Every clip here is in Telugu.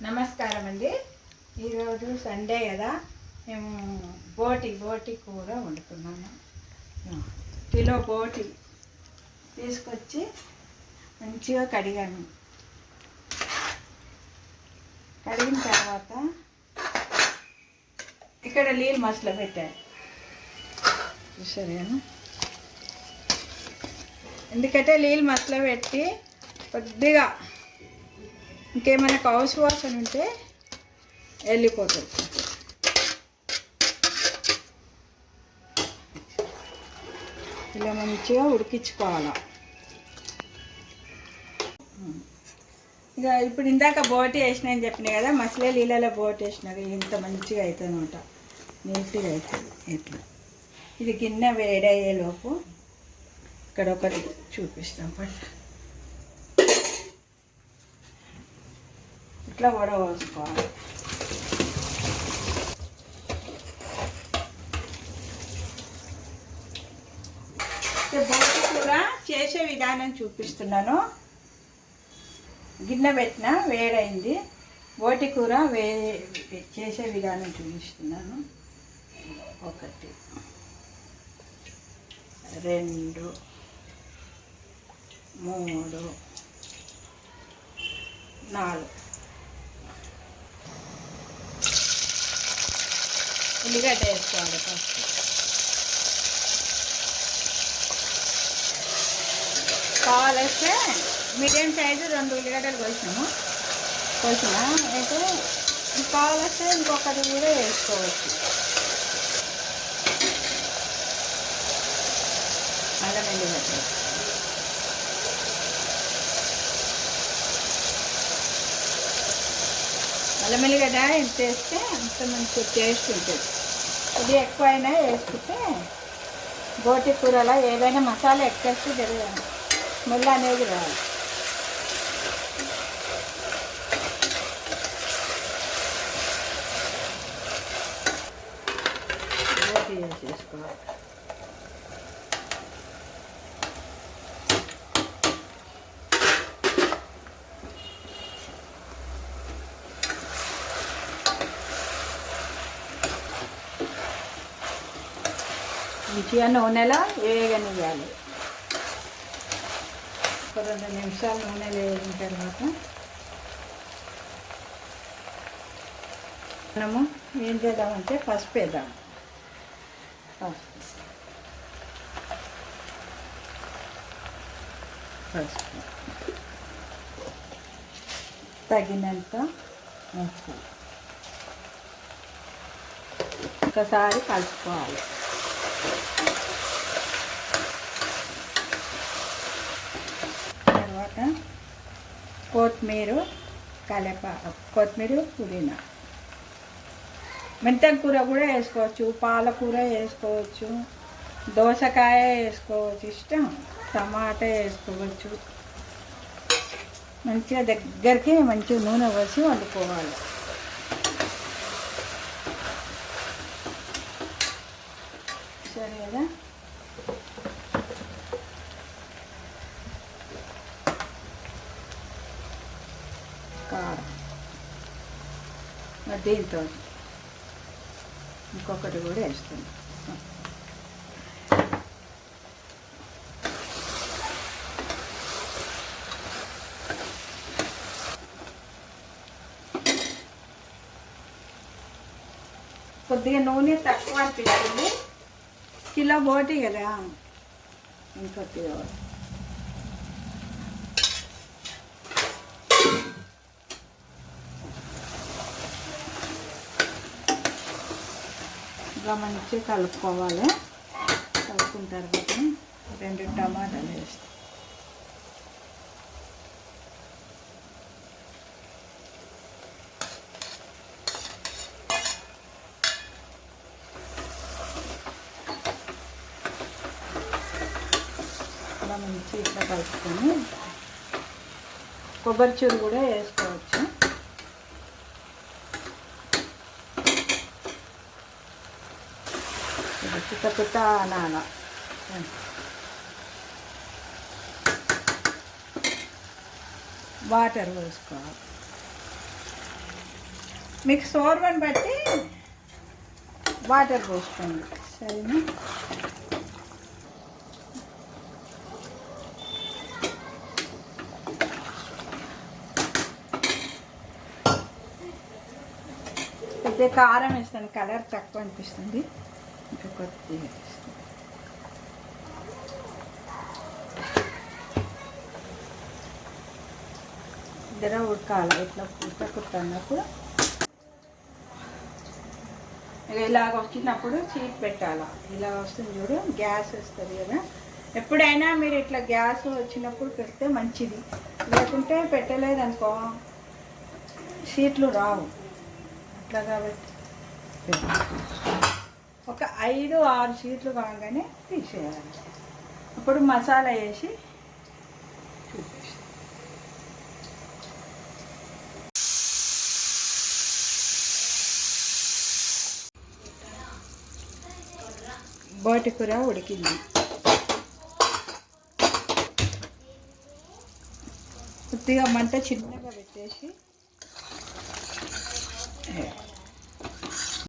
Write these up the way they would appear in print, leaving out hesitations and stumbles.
నమస్కారం అండి. ఈరోజు సండే కదా, మేము బోటి కూర వండుతున్నాము. కిలో బోటి తీసుకొచ్చి మంచిగా కడిగాను. కడిగిన తర్వాత ఇక్కడ నీళ్ళు మసలు పెట్టాను. చూసాను, ఎందుకంటే నీళ్ళు మసలు పెట్టి కొద్దిగా ఇంకేమైనా కౌసు వాసన ఉంటే వెళ్ళిపోతుంది. ఇలా మంచిగా ఉడికించుకోవాలి. ఇక ఇప్పుడు ఇందాక బోటి వేసినా అని చెప్పినాయి కదా, మసలే నీళ్ళలో బోటి వేసినాక ఇంత మంచిగా అవుతుంది అనమాట, నీట్గా అవుతుంది. ఇట్లా ఇది గిన్నె వేడయ్యేలోపు ఇక్కడ ఒకటి చూపిస్తాం. పట్ల ఇట్లా వడవోసుకోవాలి. బోటి కూర చేసే విధానం చూపిస్తున్నాను. గిన్నె పెట్టిన వేడైంది, బోటి కూర చేసే విధానం చూపిస్తున్నాను. 1 2 3 4 ఉల్లిగడ్డ వేసుకోవాలి. ఫస్ట్ కావాలంటే మీడియం సైజు 2 ఉల్లిగడ్డలు కోసిన అయితే కావాలంటే ఇంకొకటి కూడా వేసుకోవచ్చు. అల్లం ఎల్లిగడ్డ అల్లం ఎల్లిగడ్డ ఎంత వేస్తే అంత మంచి టేస్ట్ ఉంటుంది. ఇది ఎక్కువైనా వేసుకుంటే బోటి కూరలో ఏదైనా మసాలా ఎక్కువ వేస్తే జరగదు, స్మెల్ అనేది రాదు. బోటి వేసేసుకోవాలి. మంచిగా నూనెలో వేగనివ్వాలి. 2 నిమిషాలు నూనెలో వేగిన తర్వాత మనము ఏం చేద్దామంటే పసుపు వేద్దాం. పసుపు తగినంత వేసుకోవాలి. ఒకసారి కలుపుకోవాలి. తర్వాత కొత్తిమీర, కొత్తిమీర, పుదీనా, మెంతం కూర కూడా వేసుకోవచ్చు, పాలకూర వేసుకోవచ్చు, దోసకాయ వేసుకోవచ్చు, ఇష్టం, టమాటా వేసుకోవచ్చు. మంచిగా దగ్గరికి మంచిగా నూనె పోసి వండుకోవాలి. సరే కదా, కారం దీంతో ఇంకొకటి కూడా వేస్తుంది. కొద్దిగా నూనె తక్కువ అనిపిస్తుంది, కిలో బోటి కదా, ఇంకొద్దిగా ఇంకా మంచిగా కలుపుకోవాలి. కలుపుకున్న తర్వాత 2 టమాటాలు వేస్తాం. ఇలా మంచిగా ఇట్లా కలుపుకొని కొబ్బరి చూరు కూడా వేసుకోవచ్చు. పిట్ట అనాల వాటర్ పోసుకోవాలి. మీకు సోర్వని బట్టి వాటర్ పోసుకోండి, సరేనా? కొద్దిగా కారం వేస్తాను, కలర్ తక్కువ అనిపిస్తుంది, ఇంకా కొద్దిగా వేస్తాను. ఇద్దరు ఉడకాలి, ఇట్లా ఉడకకున్నప్పుడు ఇలాగ వచ్చినప్పుడు చీట్ పెట్టాలా. ఇలా వస్తుంది చూడు, గ్యాస్ వస్తుంది కదా. ఎప్పుడైనా మీరు ఇట్లా గ్యాస్ వచ్చినప్పుడు పెడితే మంచిది, లేకుంటే పెట్టలేదనుకో షీట్లు రావు. అట్లా కాబట్టి ఒక 5-6 షీట్లు కాగానే తీసేయాలి. అప్పుడు మసాలా వేసి చూపిస్తాను. బోటి కూర ఉడికింది. కొద్దిగా మంట చిన్నగా పెట్టేసి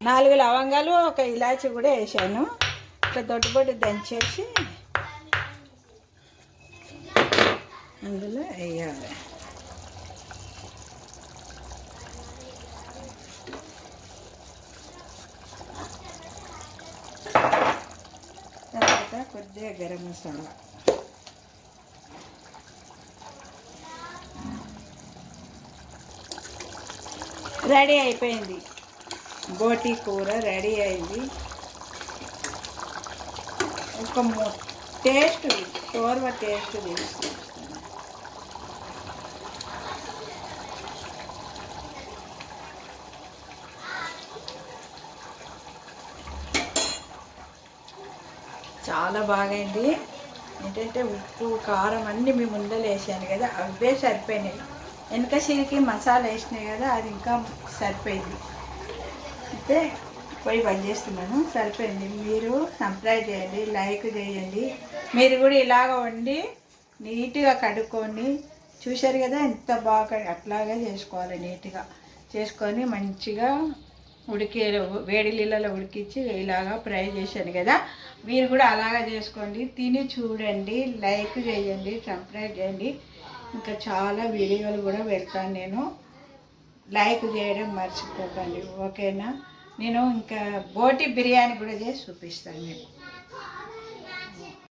4 లవంగాలు, 1 ఇలాచి కూడా వేసాను. ఇట్లా దొడ్డుబొడ్డు దంచేసి అందులో వేయాలి. తర్వాత కొద్దిగా గరం మసాలా, రెడీ అయిపోయింది. బోటి కూర రెడీ అయింది. ఒక టేస్ట్ షోర్వ టేస్ట్ తెలుస్తుంది. చాలా బాగైంది. ఏంటంటే ఉప్పు కారం అన్నీ మీ ముందర వేసాను కదా, అవే సరిపోయినాయి. వెనక సిరికి మసాలా వేసినాయి కదా, అది ఇంకా సరిపోయింది. అయితే పోయి బంద్ చేస్తున్నాను, సరిపోయింది. మీరు సబ్స్క్రైబ్ చేయండి, లైక్ చేయండి. మీరు కూడా ఇలాగ వండి నీట్గా కడుక్కొని, చూశారు కదా ఎంత బాగా, అట్లాగే చేసుకోవాలి. నీట్గా చేసుకొని మంచిగా వేడి నీళ్ళలో ఉడికించి ఇలాగా ఫ్రై చేశాను కదా, మీరు కూడా అలాగా చేసుకోండి. తిని చూడండి, లైక్ చేయండి, సబ్స్క్రైబ్ చేయండి. ఇంకా చాలా వీడియోలు కూడా పెడతాను నేను, లైక్ చేయడం మర్చిపోకండి, ఓకేనా? నేను ఇంకా బోటి బిర్యానీ కూడా చేసి చూపిస్తాను మీకు.